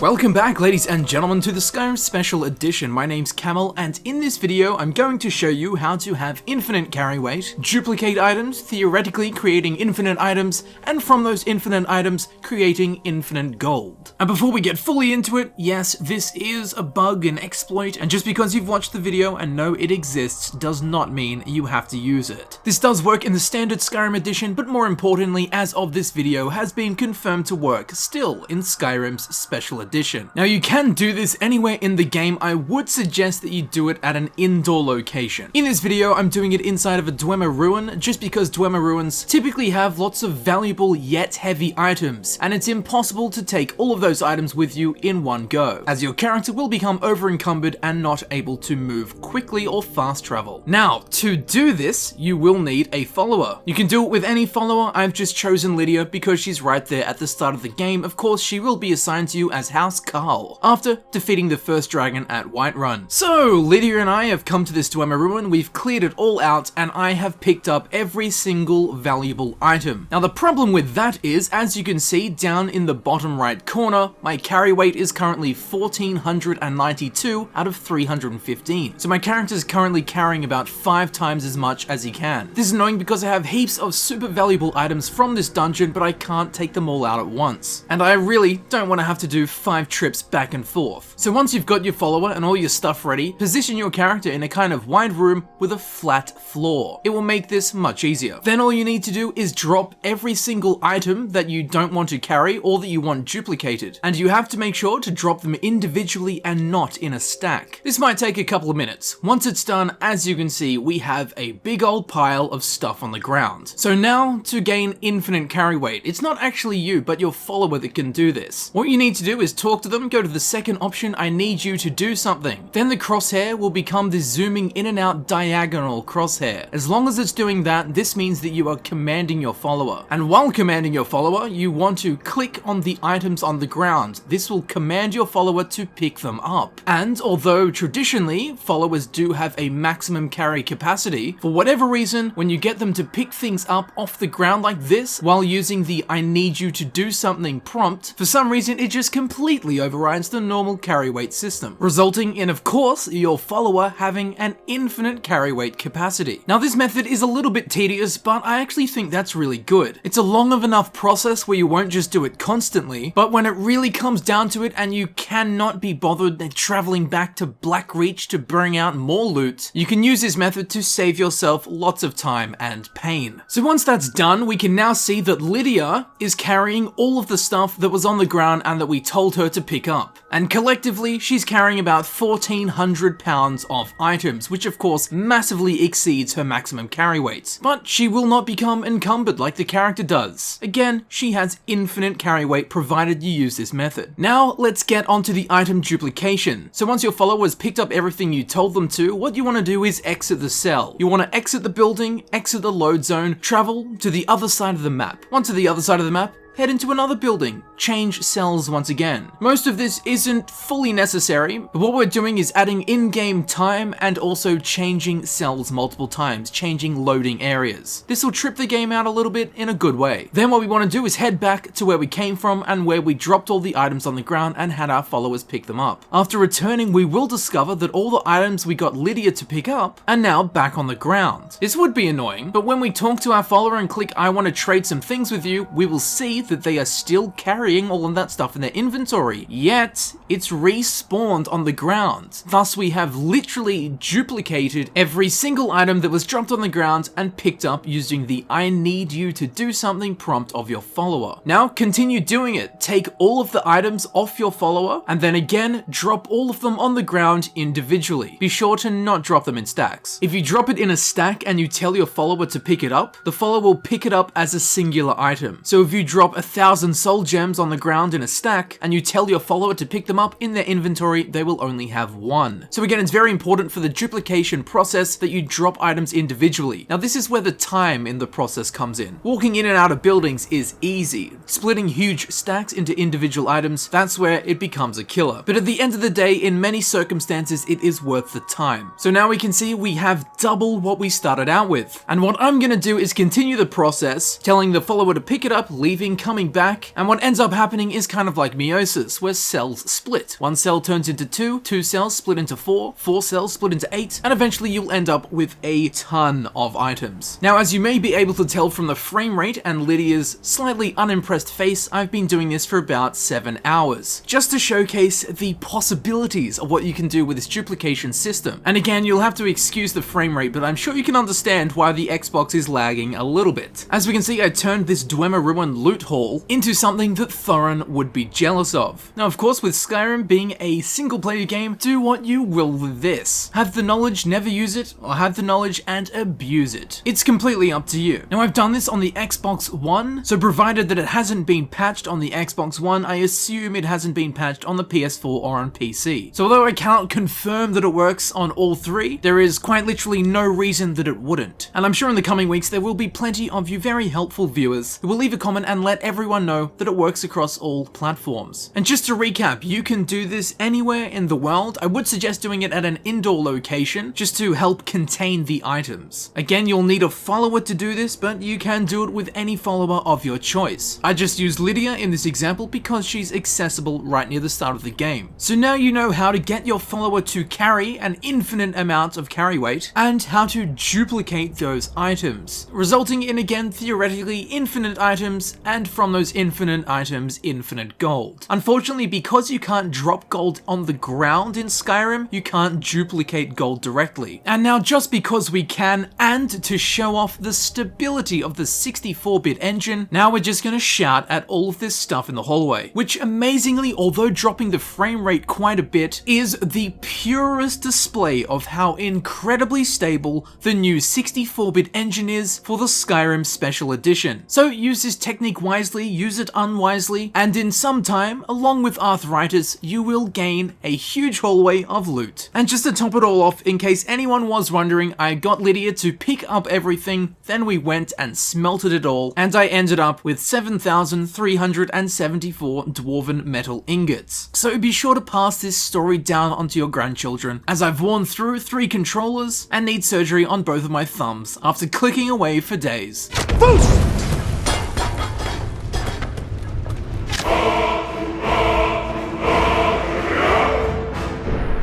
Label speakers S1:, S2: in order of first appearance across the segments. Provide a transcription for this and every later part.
S1: Welcome back, ladies and gentlemen, to the Skyrim Special Edition. My name's Camel, and in this video, I'm going to show you how to have infinite carry weight, duplicate items, theoretically creating infinite items, and from those infinite items, creating infinite gold. And before we get fully into it, yes, this is a bug, an exploit, and just because you've watched the video and know it exists does not mean you have to use it. This does work in the standard Skyrim edition, but more importantly, as of this video, has been confirmed to work still in Skyrim's Special Edition. Now you can do this anywhere in the game. I would suggest that you do it at an indoor location. In this video, I'm doing it inside of a Dwemer ruin, just because Dwemer ruins typically have lots of valuable yet heavy items, and it's impossible to take all of those items with you in one go, as your character will become over-encumbered and not able to move quickly or fast travel. Now, to do this, you will need a follower. You can do it with any follower. I've just chosen Lydia because she's right there at the start of the game. Of course, she will be assigned to you as House Carl after defeating the first dragon at Whiterun. So Lydia and I have come to this Dwemer ruin, we've cleared it all out, and I have picked up every single valuable item. Now the problem with that is, as you can see down in the bottom right corner, my carry weight is currently 1492 out of 315. So my character is currently carrying about 5 times as much as he can. This is annoying because I have heaps of super valuable items from this dungeon, but I can't take them all out at once. And I really don't want to have to do 5 trips back and forth. So once you've got your follower and all your stuff ready, position your character in a kind of wide room with a flat floor. It will make this much easier. Then all you need to do is drop every single item that you don't want to carry or that you want duplicated. And you have to make sure to drop them individually and not in a stack. This might take a couple of minutes. Once it's done, as you can see, we have a big old pile of stuff on the ground. So now to gain infinite carry weight, it's not actually you, but your follower that can do this. What you need to do is talk to them, go to the second option, I need you to do something. Then the crosshair will become the zooming in and out diagonal crosshair. As long as it's doing that, this means that you are commanding your follower. And while commanding your follower, you want to click on the items on the ground. This will command your follower to pick them up. And although traditionally, followers do have a maximum carry capacity, for whatever reason, when you get them to pick things up off the ground like this, while using the I need you to do something prompt, for some reason it just completely overrides the normal carry weight system, resulting in, of course, your follower having an infinite carry weight capacity. Now this method is a little bit tedious, but I actually think that's really good. It's a long enough process where you won't just do it constantly, but when it really comes down to it and you cannot be bothered traveling back to Blackreach to bring out more loot, you can use this method to save yourself lots of time and pain. So once that's done, we can now see that Lydia is carrying all of the stuff that was on the ground and that we told her to pick up. And collectively, she's carrying about 1,400 pounds of items, which of course massively exceeds her maximum carry weight. But she will not become encumbered like the character does. Again, she has infinite carry weight provided you use this method. Now let's get onto the item duplication. So once your follower has picked up everything you told them to, what you want to do is exit the cell. You want to exit the building, exit the load zone, travel to the other side of the map. Once to the other side of the map, head into another building, change cells once again. Most of this isn't fully necessary, but what we're doing is adding in-game time and also changing cells multiple times, changing loading areas. This will trip the game out a little bit in a good way. Then what we want to do is head back to where we came from and where we dropped all the items on the ground and had our followers pick them up. After returning, we will discover that all the items we got Lydia to pick up are now back on the ground. This would be annoying, but when we talk to our follower and click I want to trade some things with you, we will see that they are still carrying all of that stuff in their inventory, yet it's respawned on the ground. Thus we have literally duplicated every single item that was dropped on the ground and picked up using the I need you to do something prompt of your follower. Now continue doing it. Take all of the items off your follower and then again drop all of them on the ground individually. Be sure to not drop them in stacks. If you drop it in a stack and you tell your follower to pick it up, the follower will pick it up as a singular item. So if you drop 1,000 soul gems on the ground in a stack and you tell your follower to pick them up in their inventory, they will only have 1. So again, it's very important for the duplication process that you drop items individually. Now this is where the time in the process comes in. Walking in and out of buildings is easy. Splitting huge stacks into individual items, that's where it becomes a killer. But at the end of the day, in many circumstances, it is worth the time. So now we can see we have double what we started out with. And what I'm gonna do is continue the process, telling the follower to pick it up, leaving coming back, and what ends up happening is kind of like meiosis, where cells split. One cell turns into two cells split into four cells split into 8, and eventually you'll end up with a ton of items. Now, as you may be able to tell from the frame rate and Lydia's slightly unimpressed face, I've been doing this for about 7 hours, just to showcase the possibilities of what you can do with this duplication system. And again, you'll have to excuse the frame rate, but I'm sure you can understand why the Xbox is lagging a little bit. As we can see, I turned this Dwemer Ruin loot haul into something that Thorin would be jealous of. Now, of course, with Skyrim being a single-player game, do what you will with this. Have the knowledge, never use it, or have the knowledge and abuse it. It's completely up to you. Now, I've done this on the Xbox One, so provided that it hasn't been patched on the Xbox One, I assume it hasn't been patched on the PS4 or on PC. So although I cannot confirm that it works on all three, there is quite literally no reason that it wouldn't. And I'm sure in the coming weeks there will be plenty of you very helpful viewers who will leave a comment and let everyone know that it works across all platforms. And just to recap, you can do this anywhere in the world. I would suggest doing it at an indoor location just to help contain the items. Again, you'll need a follower to do this, but you can do it with any follower of your choice. I just used Lydia in this example because she's accessible right near the start of the game. So now you know how to get your follower to carry an infinite amount of carry weight and how to duplicate those items, resulting in, again, theoretically infinite items, and from those infinite items, infinite gold. Unfortunately, because you can't drop gold on the ground in Skyrim, you can't duplicate gold directly. And now, just because we can, and to show off the stability of the 64-bit engine, now we're just gonna shout at all of this stuff in the hallway, which amazingly, although dropping the frame rate quite a bit, is the purest display of how incredibly stable the new 64-bit engine is for the Skyrim Special Edition. So use this technique wisely, use it unwisely, and in some time, along with arthritis, you will gain a huge hallway of loot. And just to top it all off, in case anyone was wondering, I got Lydia to pick up everything, then we went and smelted it all, and I ended up with 7,374 dwarven metal ingots. So be sure to pass this story down onto your grandchildren, as I've worn through 3 controllers and need surgery on both of my thumbs after clicking away for days. Boost!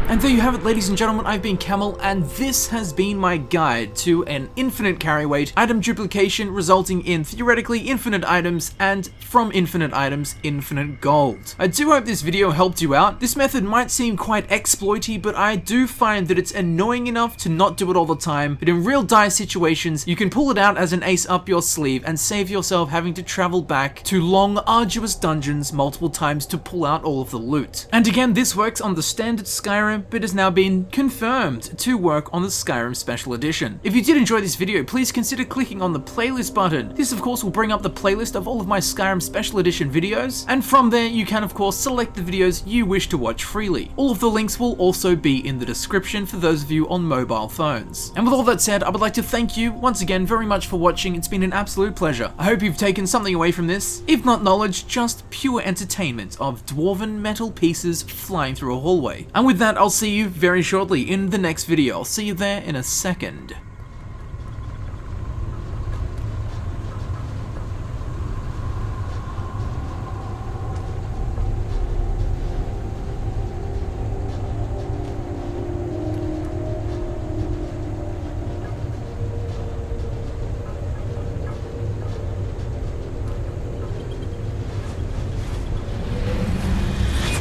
S1: And there you have it, ladies and gentlemen, I've been Camel, and this has been my guide to an infinite carry weight, item duplication resulting in theoretically infinite items, and from infinite items, infinite gold. I do hope this video helped you out. This method might seem quite exploity, but I do find that it's annoying enough to not do it all the time, but in real dire situations, you can pull it out as an ace up your sleeve and save yourself having to travel back to long, arduous dungeons multiple times to pull out all of the loot. And again, this works on the standard Skyrim, but has now been confirmed to work on the Skyrim Special Edition. If you did enjoy this video, please consider clicking on the playlist button. This of course will bring up the playlist of all of my Skyrim Special Edition videos, and from there you can of course select the videos you wish to watch freely. All of the links will also be in the description for those of you on mobile phones. And with all that said, I would like to thank you once again very much for watching. It's been an absolute pleasure. I hope you've taken something away from this, if not knowledge, just pure entertainment of dwarven metal pieces flying through a hallway. And with that, I'll see you very shortly in the next video. I'll see you there in a second.